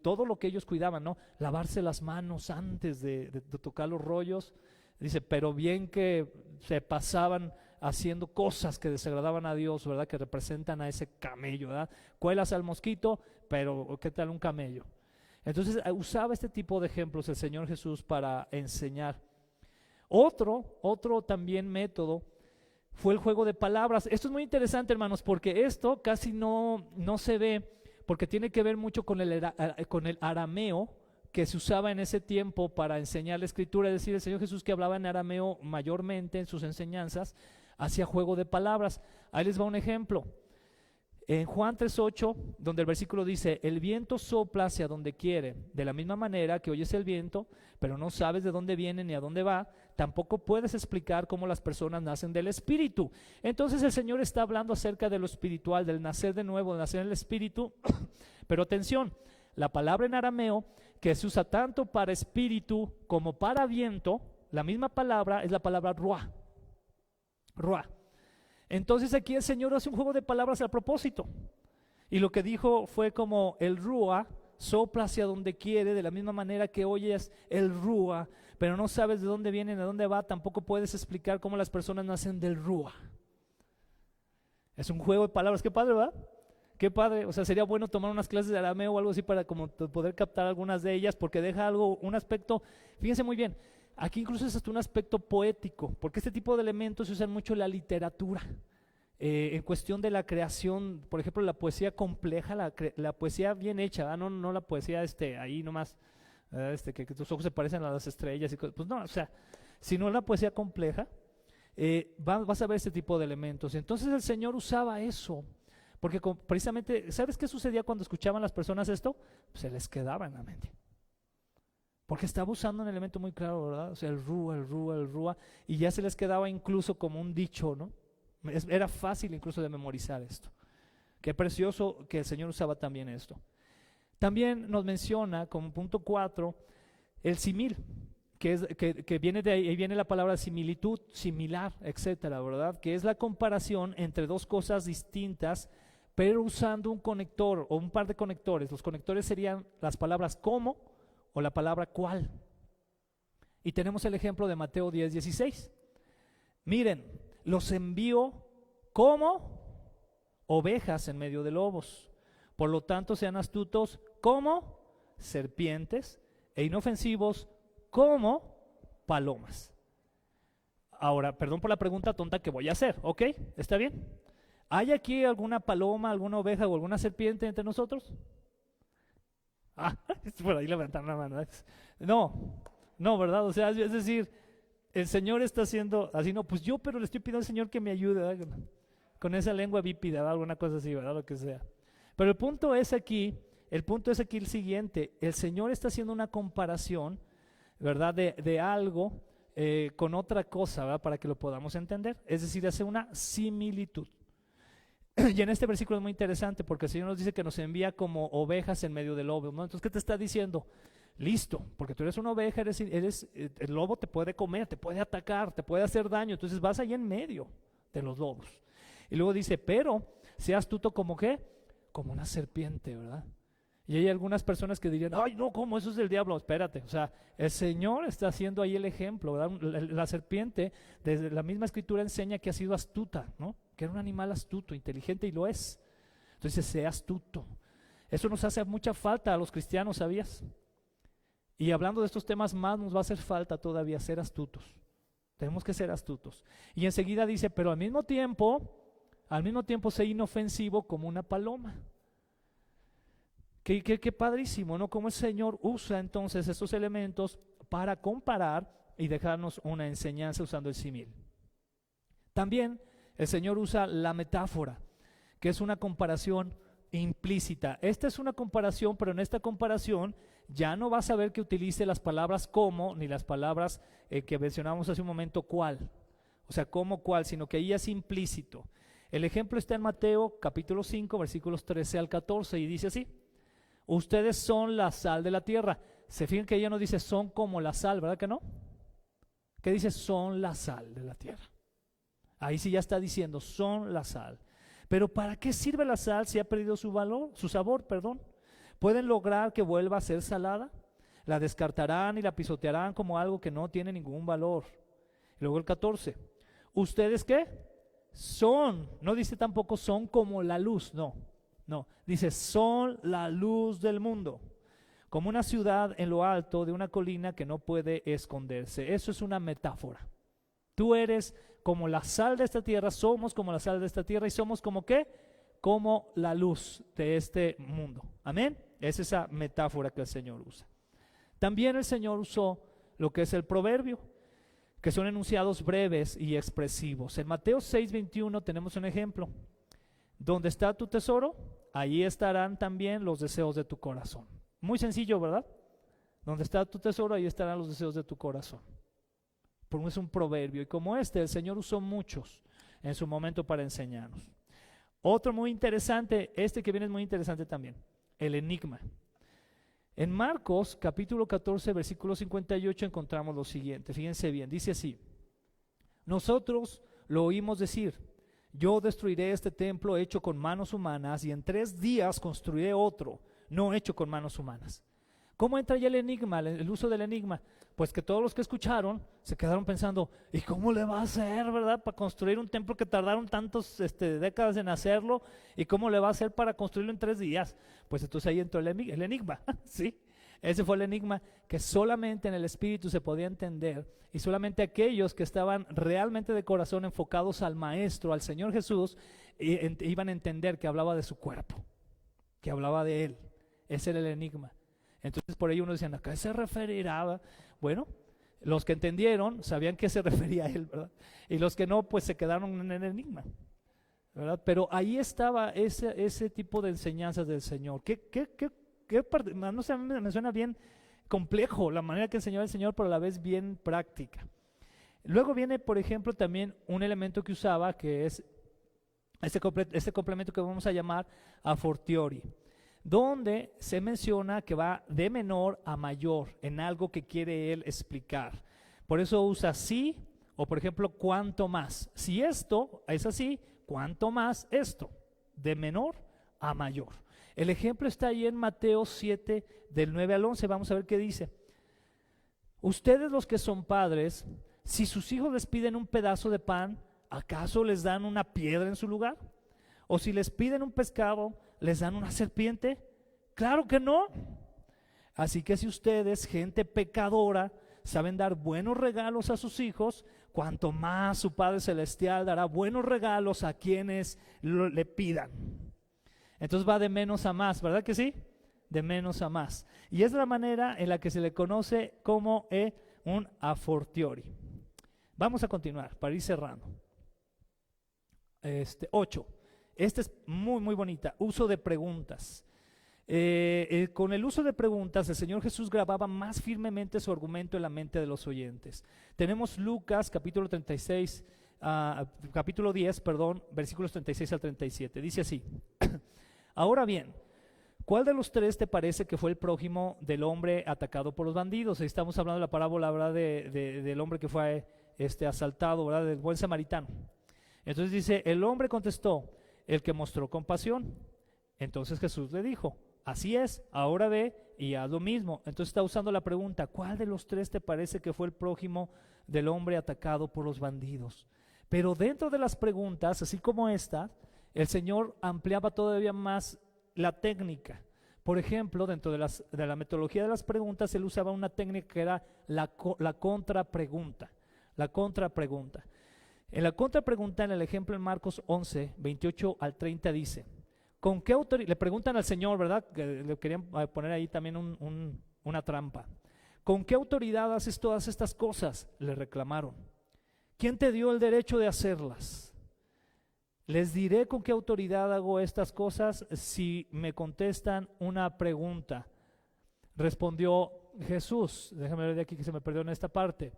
todo lo que ellos cuidaban, ¿no? Lavarse las manos antes de tocar los rollos. Dice, pero bien que se pasaban haciendo cosas que desagradaban a Dios, ¿verdad? Que representan a ese camello, ¿verdad? Cuelas al mosquito, pero ¿qué tal un camello? Entonces usaba este tipo de ejemplos el Señor Jesús para enseñar. Otro también método fue el juego de palabras. Esto es muy interesante, hermanos, porque esto casi no se ve, porque tiene que ver mucho con el arameo que se usaba en ese tiempo para enseñar la escritura. Es decir, el Señor Jesús, que hablaba en arameo mayormente en sus enseñanzas, hacía juego de palabras. Ahí les va un ejemplo. En Juan 3:8, donde el versículo dice, el viento sopla hacia donde quiere, de la misma manera que oyes el viento, pero no sabes de dónde viene ni a dónde va, tampoco puedes explicar cómo las personas nacen del Espíritu. Entonces el Señor está hablando acerca de lo espiritual, del nacer de nuevo, del nacer en el Espíritu. Pero atención, la palabra en arameo que se usa tanto para espíritu como para viento, la misma palabra es la palabra ruah. Ruah. Entonces aquí el Señor hace un juego de palabras a propósito, y lo que dijo fue como el ruah sopla hacia donde quiere, de la misma manera que oyes el ruah, pero no sabes de dónde viene ni de dónde va, tampoco puedes explicar cómo las personas nacen del ruah. Es un juego de palabras. Qué padre, ¿verdad? Qué padre. O sea, sería bueno tomar unas clases de arameo o algo así para como poder captar algunas de ellas, porque deja un aspecto, fíjense muy bien, aquí incluso es hasta un aspecto poético, porque este tipo de elementos se usan mucho en la literatura, en cuestión de la creación, por ejemplo, la poesía compleja, la poesía bien hecha, no la poesía ahí nomás, que tus ojos se parecen a las estrellas y cosas. Pues no, o sea, sino la poesía compleja, vas a ver este tipo de elementos. Entonces el Señor usaba eso, porque precisamente, ¿sabes qué sucedía cuando escuchaban las personas esto? Pues se les quedaba en la mente. Porque estaba usando un elemento muy claro, ¿verdad? O sea, el rúa, y ya se les quedaba incluso como un dicho, ¿no? Era fácil incluso de memorizar esto. Qué precioso que el Señor usaba también esto. También nos menciona como punto 4 el simil. que viene de ahí viene la palabra similitud, similar, etcétera, ¿verdad? Que es la comparación entre dos cosas distintas, pero usando un conector o un par de conectores. Los conectores serían las palabras como o la palabra cuál. Y tenemos el ejemplo de Mateo 10:16. Miren, los envío como ovejas en medio de lobos. Por lo tanto, sean astutos como serpientes e inofensivos como palomas. Ahora, perdón por la pregunta tonta que voy a hacer, ¿ok? ¿Está bien? ¿Hay aquí alguna paloma, alguna oveja o alguna serpiente entre nosotros? Por ahí levantaron la mano. No, ¿verdad? O sea, es decir, el Señor está haciendo así, no, pues yo, pero le estoy pidiendo al Señor que me ayude, ¿verdad? Con esa lengua bípida, ¿verdad? Alguna cosa así, ¿verdad? Lo que sea. Pero el punto es aquí el siguiente: el Señor está haciendo una comparación, ¿verdad? De algo con otra cosa, ¿verdad? Para que lo podamos entender. Es decir, hace una similitud. Y en este versículo es muy interesante porque el Señor nos dice que nos envía como ovejas en medio del lobo, ¿no? Entonces, ¿qué te está diciendo? Listo, porque tú eres una oveja, el lobo te puede comer, te puede atacar, te puede hacer daño, entonces vas ahí en medio de los lobos. Y luego dice, pero sea astuto como ¿qué? Como una serpiente, ¿verdad? Y hay algunas personas que dirían, ay no, ¿cómo? Eso es del diablo. Espérate, o sea, el Señor está haciendo ahí el ejemplo, ¿verdad? La serpiente, desde la misma escritura enseña que ha sido astuta, ¿no? Que era un animal astuto, inteligente, y lo es. Entonces, sea astuto. Eso nos hace mucha falta a los cristianos, ¿sabías? Y hablando de estos temas más, nos va a hacer falta todavía ser astutos. Tenemos que ser astutos. Y enseguida dice, pero al mismo tiempo, sé inofensivo como una paloma. Qué padrísimo, ¿no? Cómo el Señor usa entonces estos elementos para comparar y dejarnos una enseñanza usando el símil. También el Señor usa la metáfora, que es una comparación implícita. Esta es una comparación, pero en esta comparación ya no vas a ver que utilice las palabras como, ni las palabras que mencionamos hace un momento cuál. O sea, como cuál, sino que ahí es implícito. El ejemplo está en Mateo capítulo 5, versículos 13 al 14, y dice así: ustedes son la sal de la tierra. Se fijan que ella no dice son como la sal, ¿verdad que no? ¿Qué dice? Son la sal de la tierra. Ahí sí ya está diciendo son la sal. Pero ¿para qué sirve la sal si ha perdido su sabor? ¿Pueden lograr que vuelva a ser salada? La descartarán y la pisotearán como algo que no tiene ningún valor. Y luego el 14. ¿Ustedes qué? Son, no dice tampoco son como la luz, no, dice son la luz del mundo, como una ciudad en lo alto de una colina que no puede esconderse. Eso es una metáfora. Tú eres como la sal de esta tierra, somos como la sal de esta tierra y somos como ¿qué? Como la luz de este mundo. Amén. Es esa metáfora que el Señor usa. También el Señor usó lo que es el proverbio, que son enunciados breves y expresivos. En Mateo 6:21 tenemos un ejemplo. Donde está tu tesoro, ahí estarán también los deseos de tu corazón. Muy sencillo, ¿verdad? Donde está tu tesoro, ahí estarán los deseos de tu corazón. Porque es un proverbio, y como el Señor usó muchos en su momento para enseñarnos. Otro muy interesante, que viene es muy interesante también, el enigma. En Marcos capítulo 14 versículo 58 encontramos lo siguiente, fíjense bien, dice así: nosotros lo oímos decir, yo destruiré este templo hecho con manos humanas y en 3 días construiré otro, no hecho con manos humanas. ¿Cómo entra ya el enigma, el uso del enigma? Pues que todos los que escucharon se quedaron pensando, ¿y cómo le va a hacer, verdad, para construir un templo que tardaron tantas décadas en hacerlo? ¿Y cómo le va a hacer para construirlo en 3 días? Pues entonces ahí entró el enigma, ¿sí? Ese fue el enigma que solamente en el Espíritu se podía entender, y solamente aquellos que estaban realmente de corazón enfocados al Maestro, al Señor Jesús, iban a entender que hablaba de su cuerpo, que hablaba de Él. Ese era el enigma. Entonces por ello uno decía, ¿a qué se referirá? Bueno, los que entendieron sabían que se refería a Él, ¿verdad? Y los que no, pues se quedaron en el enigma, ¿verdad? Pero ahí estaba ese tipo de enseñanzas del Señor. No sé, a mí me suena bien complejo la manera que enseñaba el Señor, pero a la vez bien práctica. Luego viene, por ejemplo, también un elemento que usaba, que es este complemento que vamos a llamar a fortiori. donde se menciona que va de menor a mayor en algo que quiere él explicar. Por eso usa sí, o por ejemplo, cuánto más. Si esto es así, cuánto más esto, de menor a mayor. El ejemplo está ahí en Mateo 7, del 9 al 11. Vamos a ver qué dice. Ustedes los que son padres, si sus hijos les piden un pedazo de pan, ¿acaso les dan una piedra en su lugar? ¿O si les piden un pescado, les dan una serpiente? Claro que no. Así que si ustedes, gente pecadora, saben dar buenos regalos a sus hijos, cuanto más su Padre Celestial dará buenos regalos a quienes le pidan. Entonces va de menos a más, ¿verdad que sí? De menos a más. Y es la manera en la que se le conoce como un a fortiori. Vamos a continuar para ir cerrando. 8. Esta es muy, muy bonita. Uso de preguntas. Con el uso de preguntas, el Señor Jesús grababa más firmemente su argumento en la mente de los oyentes. Tenemos Lucas capítulo 36, capítulo 10, versículos 36 al 37. Dice así: Ahora bien, ¿cuál de los tres te parece que fue el prójimo del hombre atacado por los bandidos? Estamos hablando de la parábola, ¿verdad? Del hombre que fue asaltado, ¿verdad? Del buen samaritano. Entonces dice, el hombre contestó, el que mostró compasión. Entonces Jesús le dijo, así es, ahora ve y haz lo mismo. Entonces está usando la pregunta, ¿cuál de los tres te parece que fue el prójimo del hombre atacado por los bandidos? Pero dentro de las preguntas, así como esta, el Señor ampliaba todavía más la técnica. Por ejemplo, dentro de la metodología de las preguntas, él usaba una técnica que era la contrapregunta. La contrapregunta. En la contrapregunta, en el ejemplo en Marcos 11, 28 al 30 dice, ¿con qué autoridad? Le preguntan al Señor, ¿verdad? Que le querían poner ahí también una trampa. ¿Con qué autoridad haces todas estas cosas? Le reclamaron. ¿Quién te dio el derecho de hacerlas? Les diré con qué autoridad hago estas cosas si me contestan una pregunta. Respondió Jesús. Déjame ver de aquí que se me perdió en esta parte.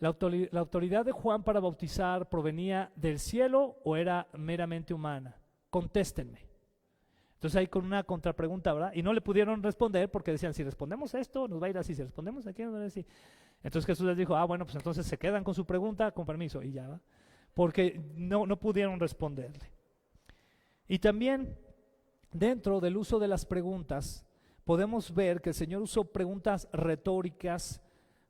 ¿La autoridad de Juan para bautizar provenía del cielo o era meramente humana? Contéstenme. Entonces ahí con una contrapregunta, ¿verdad? Y no le pudieron responder porque decían, si respondemos esto, nos va a ir así, si respondemos aquí, nos va a ir así. Entonces Jesús les dijo, bueno, pues entonces se quedan con su pregunta, con permiso, y ya, ¿verdad? Porque no pudieron responderle. Y también dentro del uso de las preguntas, podemos ver que el Señor usó preguntas retóricas,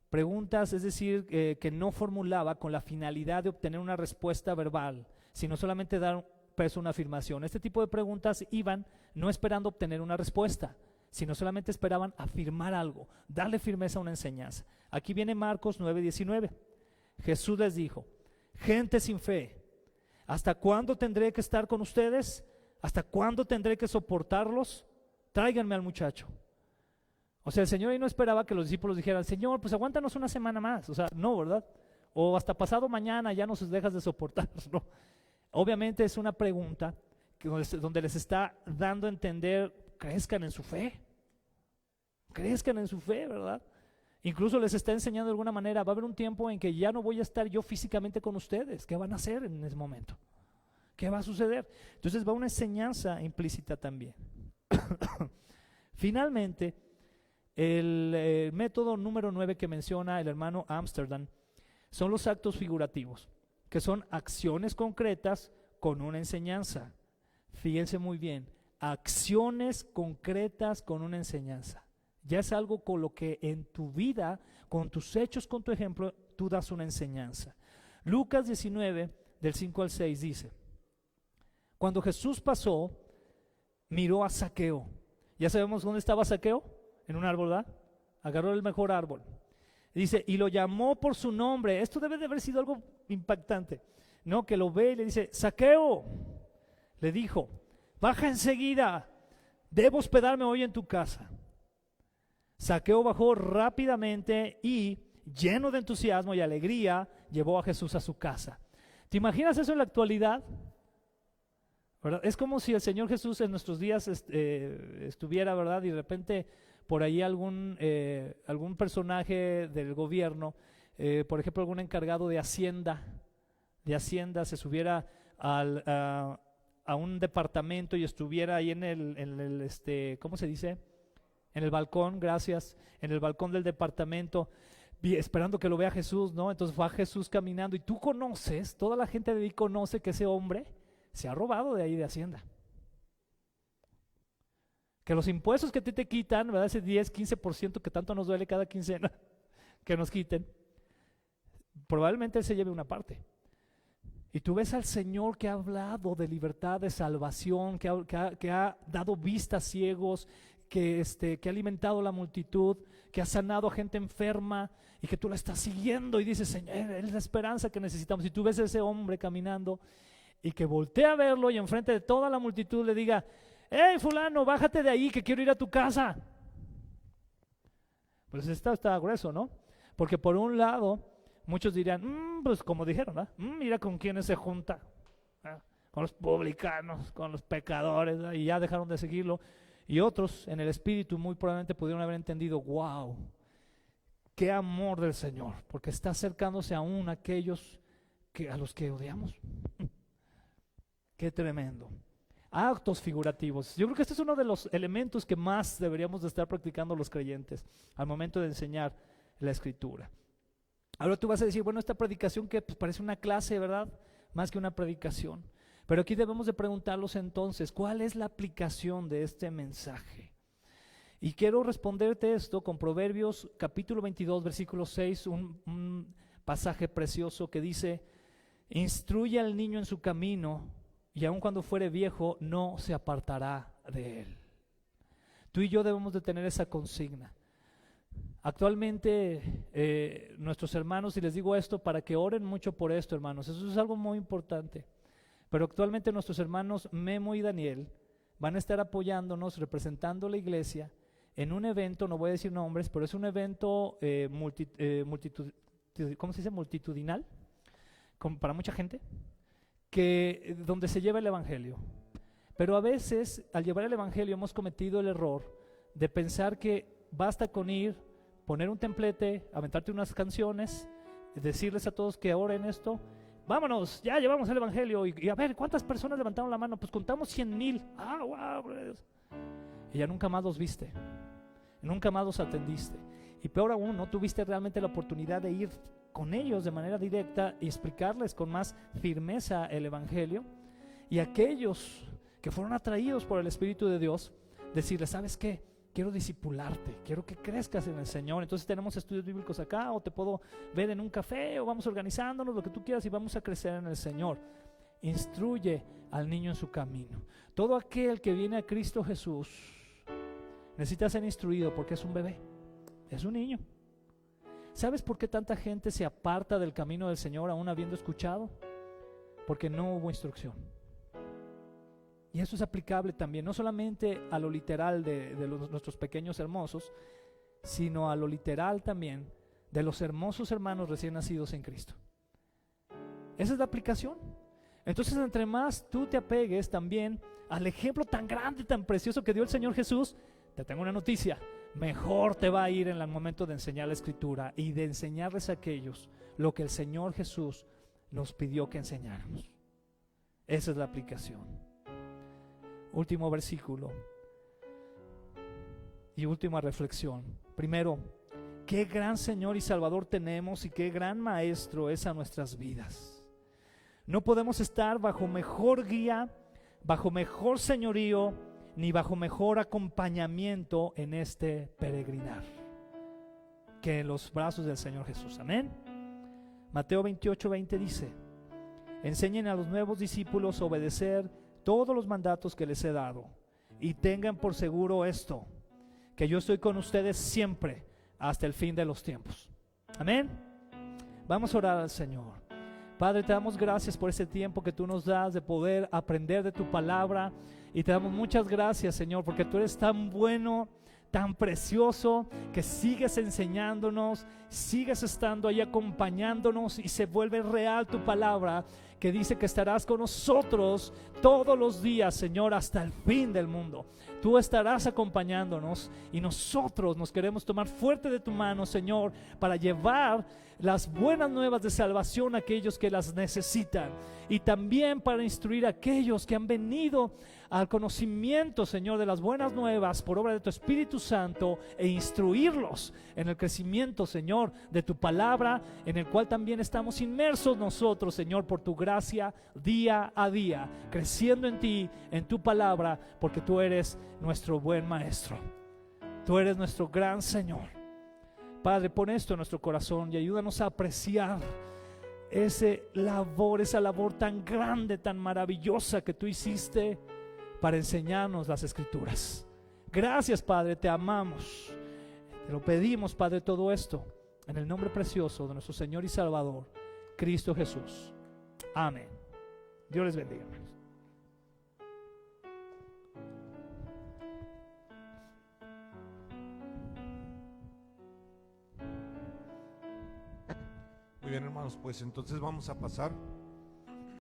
preguntas, es decir, que no formulaba con la finalidad de obtener una respuesta verbal, sino solamente dar peso a una afirmación. Este tipo de preguntas iban no esperando obtener una respuesta, sino solamente esperaban afirmar algo, darle firmeza a una enseñanza. Aquí viene Marcos 9:19. Jesús les dijo, gente sin fe, ¿hasta cuándo tendré que estar con ustedes? ¿Hasta cuándo tendré que soportarlos? Tráiganme al muchacho. O sea, el Señor ahí no esperaba que los discípulos dijeran, Señor, pues aguántanos una semana más. O sea, no, ¿verdad? O hasta pasado mañana ya nos dejas de soportar. No. Obviamente es una pregunta donde les está dando a entender, crezcan en su fe. Crezcan en su fe, ¿verdad? Incluso les está enseñando de alguna manera, va a haber un tiempo en que ya no voy a estar yo físicamente con ustedes. ¿Qué van a hacer en ese momento? ¿Qué va a suceder? Entonces va una enseñanza implícita también. Finalmente, el método número 9 que menciona el hermano Amsterdam son los actos figurativos, que son acciones concretas con una enseñanza. Fíjense muy bien, acciones concretas con una enseñanza. Ya es algo con lo que en tu vida, con tus hechos, con tu ejemplo, tú das una enseñanza. Lucas 19, del 5 al 6 dice, cuando Jesús pasó, miró a Zaqueo. ¿Ya sabemos dónde estaba Zaqueo? En un árbol, ¿verdad? Agarró el mejor árbol. Dice, y lo llamó por su nombre. Esto debe de haber sido algo impactante, ¿no? Que lo ve y le dice, Zaqueo, le dijo, baja enseguida, debo hospedarme hoy en tu casa. Zaqueo bajó rápidamente y, lleno de entusiasmo y alegría, llevó a Jesús a su casa. ¿Te imaginas eso en la actualidad? ¿Verdad? Es como si el Señor Jesús en nuestros días estuviera, ¿verdad? Y de repente por ahí algún personaje del gobierno, por ejemplo algún encargado de Hacienda se subiera a un departamento y estuviera ahí en el ¿cómo se dice? En el balcón, gracias, en el balcón del departamento, esperando que lo vea Jesús, ¿no? Entonces va Jesús caminando y tú conoces, toda la gente de ahí conoce que ese hombre se ha robado de ahí de Hacienda. Que los impuestos que te quitan, ¿verdad? Ese 10-15% que tanto nos duele cada quincena que nos quiten, probablemente él se lleve una parte. Y tú ves al Señor que ha hablado de libertad, de salvación, que ha dado vista a ciegos, que ha alimentado la multitud, que ha sanado a gente enferma y que tú la estás siguiendo y dices, Señor, es la esperanza que necesitamos. Y tú ves a ese hombre caminando y que voltea a verlo y enfrente de toda la multitud le diga, hey fulano, bájate de ahí que quiero ir a tu casa. Pues está grueso, ¿no? Porque por un lado, muchos dirían, pues como dijeron, ¿verdad? Mira con quiénes se junta, ¿verdad? Con los publicanos, con los pecadores, ¿verdad? Y ya dejaron de seguirlo. Y otros en el espíritu muy probablemente pudieron haber entendido, wow, qué amor del Señor, porque está acercándose aún a aquellos a los que odiamos. Qué tremendo. Actos figurativos. Yo creo que este es uno de los elementos que más deberíamos de estar practicando los creyentes al momento de enseñar la Escritura. Ahora tú vas a decir, bueno, esta predicación que pues parece una clase, ¿verdad? Más que una predicación. Pero aquí debemos de preguntarlos entonces, ¿cuál es la aplicación de este mensaje? Y quiero responderte esto con Proverbios capítulo 22, versículo 6, un pasaje precioso que dice, instruye al niño en su camino y aun cuando fuere viejo no se apartará de él. Tú y yo debemos de tener esa consigna. Actualmente nuestros hermanos, y les digo esto para que oren mucho por esto, hermanos, eso es algo muy importante. Pero actualmente nuestros hermanos Memo y Daniel van a estar apoyándonos, representando la iglesia en un evento, no voy a decir nombres, pero es un evento ¿cómo se dice? Multitudinal, para mucha gente, donde se lleva el evangelio. Pero a veces al llevar el evangelio hemos cometido el error de pensar que basta con ir, poner un templete, aventarte unas canciones, decirles a todos que oren esto. Vámonos, ya llevamos el evangelio y a ver, ¿cuántas personas levantaron la mano? Pues contamos 100,000. Wow. Y ya nunca más los viste, nunca más los atendiste. Y peor aún, no tuviste realmente la oportunidad de ir con ellos de manera directa y explicarles con más firmeza el evangelio. Y aquellos que fueron atraídos por el Espíritu de Dios, decirles, ¿sabes qué? Quiero discipularte, quiero que crezcas en el Señor. Entonces tenemos estudios bíblicos acá, o te puedo ver en un café, o vamos organizándonos, lo que tú quieras, y vamos a crecer en el Señor. Instruye al niño en su camino. Todo aquel que viene a Cristo Jesús necesita ser instruido porque es un bebé, es un niño. ¿Sabes por qué tanta gente se aparta del camino del Señor aún habiendo escuchado? Porque no hubo instrucción. Y eso es aplicable también, no solamente a lo literal de nuestros pequeños hermosos, sino a lo literal también de los hermosos hermanos recién nacidos en Cristo. Esa es la aplicación. Entonces, entre más tú te apegues también al ejemplo tan grande, tan precioso que dio el Señor Jesús, te tengo una noticia, mejor te va a ir en el momento de enseñar la Escritura y de enseñarles a aquellos lo que el Señor Jesús nos pidió que enseñáramos. Esa es la aplicación. Último versículo y última reflexión. Primero, qué gran Señor y Salvador tenemos y qué gran Maestro es a nuestras vidas. No podemos estar bajo mejor guía, bajo mejor señorío, ni bajo mejor acompañamiento en este peregrinar que en los brazos del Señor Jesús. Amén. Mateo 28:20 dice, enseñen a los nuevos discípulos a obedecer todos los mandatos que les he dado, y tengan por seguro esto, que yo estoy con ustedes siempre hasta el fin de los tiempos. Amén. Vamos a orar al Señor. Padre, te damos gracias por ese tiempo que tú nos das de poder aprender de tu palabra, y te damos muchas gracias, Señor, porque tú eres tan bueno, tan precioso, que sigues enseñándonos, sigues estando ahí acompañándonos, y se vuelve real tu palabra que dice que estarás con nosotros todos los días, Señor, hasta el fin del mundo. Tú estarás acompañándonos y nosotros nos queremos tomar fuerte de tu mano, Señor, para llevar las buenas nuevas de salvación a aquellos que las necesitan, y también para instruir a aquellos que han venido al conocimiento, Señor, de las buenas nuevas por obra de tu Espíritu Santo, e instruirlos en el crecimiento, Señor, de tu palabra, en el cual también estamos inmersos nosotros, Señor, por tu gracia, día a día, creciendo en ti, en tu palabra, porque tú eres nuestro buen maestro, tú eres nuestro gran Señor. Padre, pon esto en nuestro corazón y ayúdanos a apreciar esa labor tan grande, tan maravillosa que tú hiciste para enseñarnos las Escrituras. Gracias, Padre, te amamos. Te lo pedimos, Padre, todo esto en el nombre precioso de nuestro Señor y Salvador, Cristo Jesús. Amén. Dios les bendiga. Muy bien, hermanos, pues entonces vamos a pasar